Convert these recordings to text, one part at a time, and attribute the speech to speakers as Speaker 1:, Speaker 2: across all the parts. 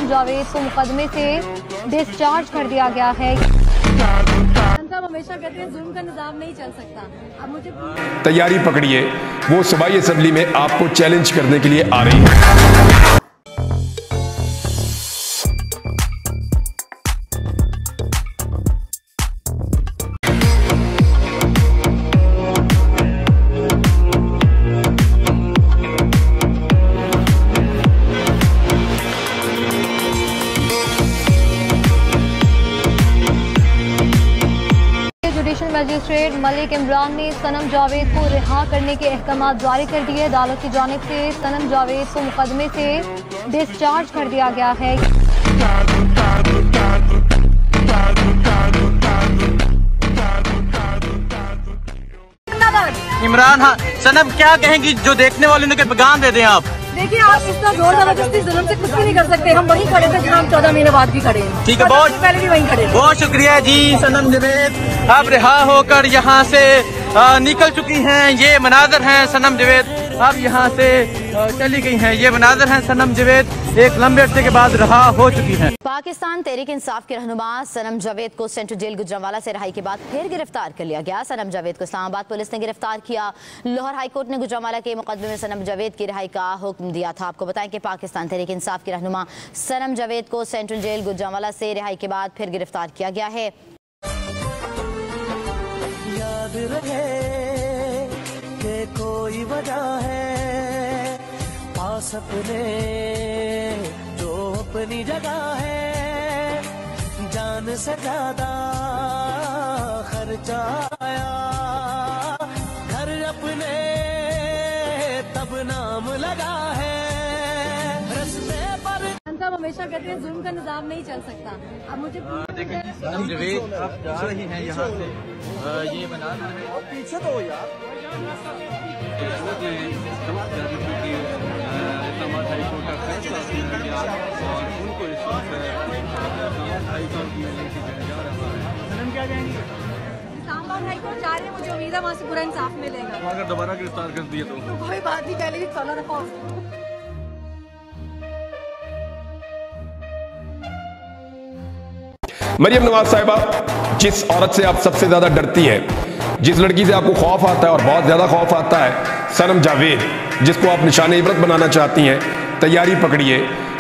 Speaker 1: जावेद को मुकदमे से डिस्चार्ज कर दिया गया है।
Speaker 2: हमेशा कहते हैं जुल्म का निजाम नहीं चल सकता। अब मुझे
Speaker 3: तैयारी पकड़िए, वो सूबाई असेंबली में आपको चैलेंज करने के लिए आ रही है।
Speaker 1: जुडिशल मजिस्ट्रेट मलिक इमरान ने सनम जावेद को रिहा करने के अहकाम जारी कर दिए। अदालत की जानिब से सनम जावेद को मुकदमे से डिस्चार्ज कर दिया गया है।
Speaker 4: इमरान, हाँ सनम क्या कहेंगी जो देखने वालों ने पैगाम दे दें आप?
Speaker 2: देखिए, आप इतना जोर जबरदस्ती जुल्म से कुछ भी नहीं कर सकते। हम वहीं खड़े थे जहाँ हम 14 महीने बाद भी खड़े हैं।
Speaker 4: ठीक है, बहुत
Speaker 2: पहले भी वहीं खड़े थे।
Speaker 4: बहुत शुक्रिया जी। सनम जावेद अब रिहा होकर यहाँ से निकल चुकी हैं। ये मनाजर हैं सनम जावेद अब यहाँ से चली गई हैं। ये मनाजर हैं सनम जावेद एक लंबे अरसे के बाद रिहा हो चुकी हैं।
Speaker 5: पाकिस्तान तहरीक इंसाफ के रहनुमा सनम जावेद को सेंट्रल जेल गुजरांवाला से रिहाई के बाद फिर गिरफ्तार कर लिया गया। सनम जावेद को इस्लामाबाद पुलिस ने गिरफ्तार किया। लाहौर हाईकोर्ट ने गुजरांवाला के मुकदमे में सनम जावेद की रिहाई का हुक्म दिया था। आपको बताएं कि पाकिस्तान तहरीक इंसाफ के रहनुमा सनम जावेद को सेंट्रल जेल गुजरांवाला से रिहाई के बाद फिर गिरफ्तार किया गया है।
Speaker 6: याद रहे कि कोई वजह है, पास अपने जो अपनी जगह है, जान से ज्यादा खर्चा आया, घर अपने तब नाम लगा है, रस्ते पर
Speaker 2: साहब हमेशा कहते हैं जुल्म का निजाम नहीं चल सकता। अब मुझे
Speaker 4: देखिए सनम जावेद आप जा रही हैं यहाँ से, ये बना पीछे तो यार इस्लामाबाद हाईकोर्ट का फैसला सुना गया और उनको इस वक्त इस्लामाबाद हाईकोर्ट में लेके जा रहा है। सनम क्या कहेंगी?
Speaker 2: इस्लामाबाद हाईकोर्ट जा रहे हैं, मुझे उम्मीद है वहाँ से पूरा इंसाफ मिलेगा।
Speaker 4: अगर दोबारा गिरफ्तार कर दिए तो
Speaker 2: कोई बात नहीं, पहले भी 14 दफा।
Speaker 3: मरियम नवाज साहिबा, जिस औरत से आप सबसे ज्यादा डरती हैं, जिस लड़की से आपको खौफ आता है और बहुत ज्यादा खौफ आता है, सनम जावेद, जिसको आप निशान इबरत बनाना चाहती हैं, तैयारी पकड़िए,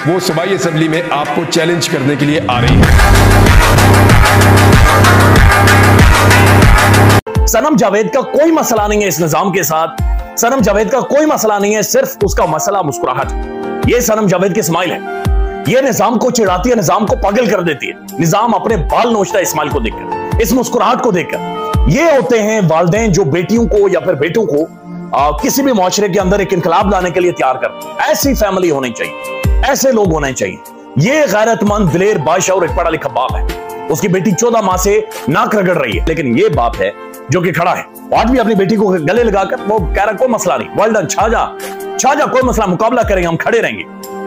Speaker 3: वो सूबाई असेंबली में आपको चैलेंज करने के लिए आ रही है।
Speaker 7: सनम जावेद का कोई मसला नहीं है इस निजाम के साथ। सनम जावेद का कोई मसला नहीं है, सिर्फ उसका मसला मुस्कुराहट। ये सनम जावेद की स्माइल है। ये निजाम को चिढ़ाती है, निजाम को पागल कर देती है। निजाम अपने बाल नोचता है इस्माइल को देखकर, इस मुस्कुराहट को देखकर। ये होते हैं वालिदैन जो बेटियों को या फिर बेटों को किसी भी मुआशरे के अंदर एक इनकलाब लाने के लिए तैयार कर। ऐसी फैमिली होनी चाहिए, ऐसे लोग होने चाहिए। ये गैरतमंद, दिलेर, बादशाह और एक पढ़ा लिखा बाप है। उसकी बेटी 14 माह से नाक रगड़ रही है, लेकिन ये बाप है जो कि खड़ा है आज भी अपनी बेटी को गले लगाकर वो कह रहा कोई मसला नहीं, वेल डन, छा जा, कोई मसला, मुकाबला करेंगे, हम खड़े रहेंगे।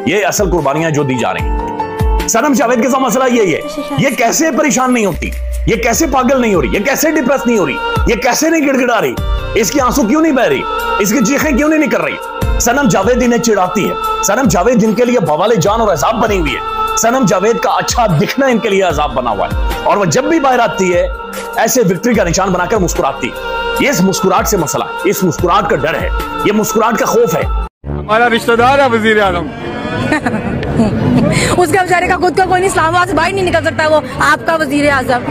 Speaker 7: ये असल कुर्बानियां जो दी जा रही हैं। सनम जावेद के साथ मसला यही है, ये कैसे परेशान नहीं होती, ये कैसे पागल नहीं हो रही, ये कैसे डिप्रेस नहीं हो रही, ये कैसे नहीं गिड़गिड़ा रही, इसकी आंसू क्यों नहीं बह रही, इसकी चीखें क्यों नहीं निकल रही। सनम जावेद इन्हें चिढ़ाती है। सनम जावेद इनके लिए बवाले जान और अजाब बनी हुई है। सनम जावेद का अच्छा दिखना इनके लिए अजाब बना हुआ है, और वह जब भी बाहर आती है ऐसे विक्ट्री का निशान बनाकर मुस्कुराती है। ये इस मुस्कुराहट से मसला, इस मुस्कुराहट का डर है, ये मुस्कुराहट का खौफ है।
Speaker 4: हमारा रिश्तेदार है वजीर आजम।
Speaker 2: उसका बेचारे का खुद का कोई नहीं, इस्लामाबाद से बाहर नहीं निकल सकता। वो आपका वजीर आजम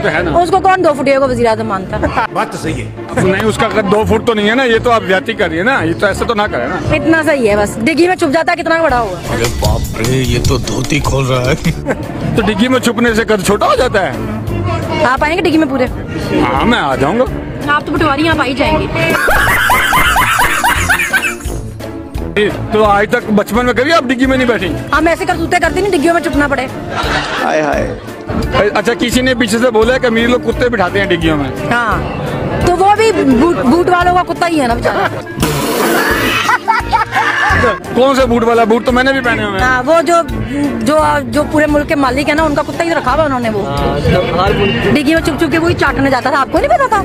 Speaker 4: तो है ना,
Speaker 2: उसको कौन 2 फुट को वजीर आजम मानता?
Speaker 4: बात तो सही है। नहीं, उसका 2 फुट तो नहीं है ना, ये तो आप ज्यादा कर रही है ना, ये तो ऐसे तो ना करे ना।
Speaker 2: इतना सही है, बस डिग्गी में छुप जाता, कितना बड़ा हुआ।
Speaker 6: अरे बाप रे, ये तो धोती खोल रहा है।
Speaker 4: तो डिग्गी में छुपने से कद छोटा हो जाता है।
Speaker 2: आप आएंगे डिग्गी में पूरे?
Speaker 4: हाँ मैं आ जाऊंगा।
Speaker 2: आप तो पटवारी आप आई जाएंगे।
Speaker 4: तो आज तक बचपन में कभी आप डिग्गी में नहीं बैठी?
Speaker 2: हम ऐसे करतूते करते नहीं, डिग्गियों में छुपना पड़े।
Speaker 4: हाय हाय। अच्छा, किसी ने पीछे से बोला है कि अमीर लोग कुत्ते बिठाते हैं डिग्गियों में?
Speaker 2: हाँ, तो वो भी बूट वालों का कुत्ता ही है ना बेचारा।
Speaker 8: बूट कौन से बूट वाला? बूट तो मैंने भी पहने हुए हैं।
Speaker 2: वो जो पूरे मुल्क के मालिक है ना, उनका कुत्ता ही रखा हुआ उन्होंने। वो डिग्गी में चुप के वही चाटने जाता था, आपको नहीं पता था?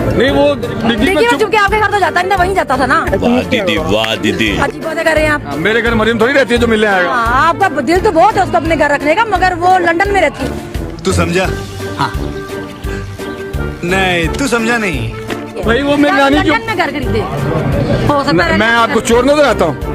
Speaker 8: नहीं, वो डिग्गी में चुप
Speaker 2: के आपके घर तो जाता नहीं, वहीं जाता था ना।
Speaker 6: दीदी वाह दीदी,
Speaker 2: अच्छी बातें कर रहे हैं आप।
Speaker 8: मेरे घर मरीम थोड़ी रहती है जो मिलने आएगा।
Speaker 2: आपका दिल तो बहुत है उसको अपने घर रखने का, मगर वो लंदन में रहती है।
Speaker 9: तू समझा? हाँ। नहीं, तू समझा नहीं।
Speaker 8: भाई वो मेरी नानी क्यों
Speaker 2: में घर खरीदे? हो सकता है
Speaker 8: मैं आपको चोर नजर आता हूँ?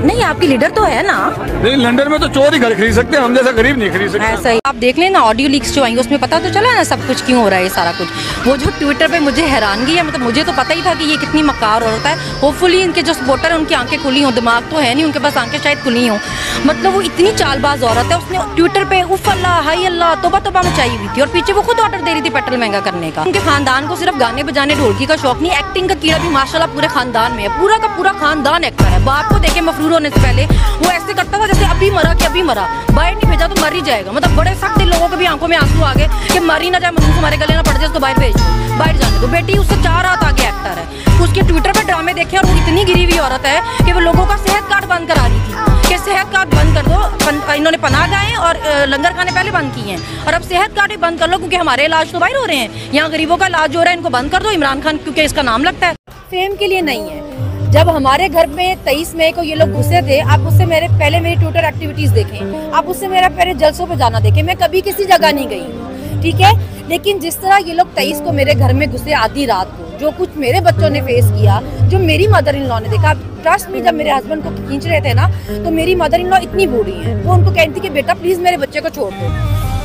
Speaker 2: नहीं, आपकी लीडर तो है ना।
Speaker 8: नहीं, लंदन में तो चोर ही घर खरीद सकते हैं, हम जैसा गरीब नहीं खरीद सकते।
Speaker 2: ऐसा ही आप देख लेना, ऑडियो लीक्स जो आएंगे उसमें पता तो चला ना सब कुछ क्यों हो रहा है, सारा कुछ। वो जो ट्विटर पे मुझे हैरानगी है, मतलब मुझे तो पता ही था कि ये कितनी मक्कार औरत है। होपफुली इनके जो सपोर्टर है उनकी आंखें खुली हों, दिमाग तो है नहीं उनके पास, आंखें शायद खुली हों। मतलब वो इतनी चालबाज औरत है, उसने ट्विटर पे उफ अल्लाह हाई अल्लाह तोबा तोबा मचाई हुई थी, और पीछे वो खुद ऑर्डर दे रही थी पेट्रोल महंगा करने का। उनके खानदान को सिर्फ गाने बजाने ढोलकी का शौक नहीं, एक्टिंग का कीड़ा भी माशाल्लाह पूरे खानदान में है। पूरा का पूरा खानदान एक्टर है। बाप को देखे मफरूर होने से पहले वो ऐसे करता था जैसे अभी मरा कि अभी मरा, बाहर नहीं भेजा तो मर ही जाएगा। मतलब बड़े सख्त दिल लोगों के भी आंखों में आंसू आ गए कि मर ही ना जाए, मंदूक हमारे गले ना पड़ जाए, उसको बाहर भेज दो, बाहर जाने दो। बेटी उससे 4 रात आगे एक्टर है, उसके ट्विटर पे ड्रामे देखे और वो इतनी गिरी हुई औरत है कि वो लोगों का सेहत कार्ड बंद करा रही थी कि सेहत कार्ड बंद कर दो। इन्होंने पनाह गाहें और लंगर खाने पहले बंद किए हैं, और अब सेहत कार्ड भी बंद कर लो क्योंकि हमारे इलाज तो बाहर हो रहे हैं, यहाँ गरीबों का इलाज हो रहा है, इनको बंद कर दो। इमरान खान क्योंकि इसका नाम लगता है। फेम के लिए नहीं है। जब हमारे घर में 23 मई को ये लोग घुसे थे, आप उससे पहले मेरी ट्विटर एक्टिविटीज देखें, आप उससे मेरा पहले जलसों पे जाना देखें। मैं कभी किसी जगह नहीं गई, ठीक है, लेकिन जिस तरह ये लोग 23 को मेरे घर में घुसे आधी रात को, जो कुछ मेरे बच्चों ने फेस किया, जो मेरी मदर इन लॉ ने देखा, ट्रस्ट में जब मेरे हस्बैंड को खींच रहे थे ना, तो मेरी मदर इन लॉ इतनी बूढ़ी है, वो उनको कहती थी कि बेटा प्लीज मेरे बच्चे को छोड़ दो,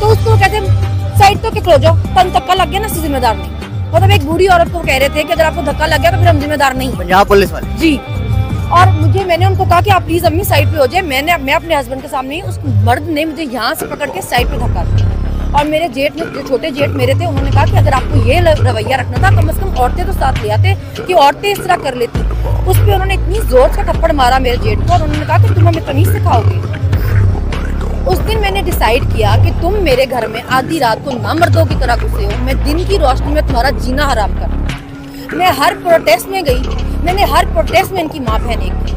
Speaker 2: तो उसको कहते साइड तो खलो जाओ, तन धक्का लग गया ना जिम्मेदार नहीं। मतलब एक बूढ़ी औरत को कह रहे थे कि अगर आपको धक्का लग गया तो फिर हम जिम्मेदार नहीं।
Speaker 10: पंजाब पुलिस वाले
Speaker 2: जी। और मैंने उनको कहा कि आप प्लीज अम्मी साइड पे हो जाए। मैं अपने हस्बैंड के सामने, उस मर्द ने मुझे यहाँ से पकड़ के साइड पे धक्का दिया, और मेरे जेठ ने, जो छोटे जेठ मेरे थे, उन्होंने कहा कि अगर आपको ये रवैया रखना था, कम से कम औरतें तो साथ ले आते कि औरतें इस तरह कर लेती। उस पर उन्होंने इतनी जोर से थप्पड़ मारा मेरे जेठ को, और उन्होंने कहा कि तुम हमें तमीज सिखाओगे। उस दिन मैंने डिसाइड किया कि तुम मेरे घर में आधी रात को ना मर्दों की तरह घुसे हो, मैं दिन की रोशनी में तुम्हारा जीना हराम कर। मैं हर प्रोटेस्ट में गई, मैंने हर प्रोटेस्ट में इनकी माँ बहन एक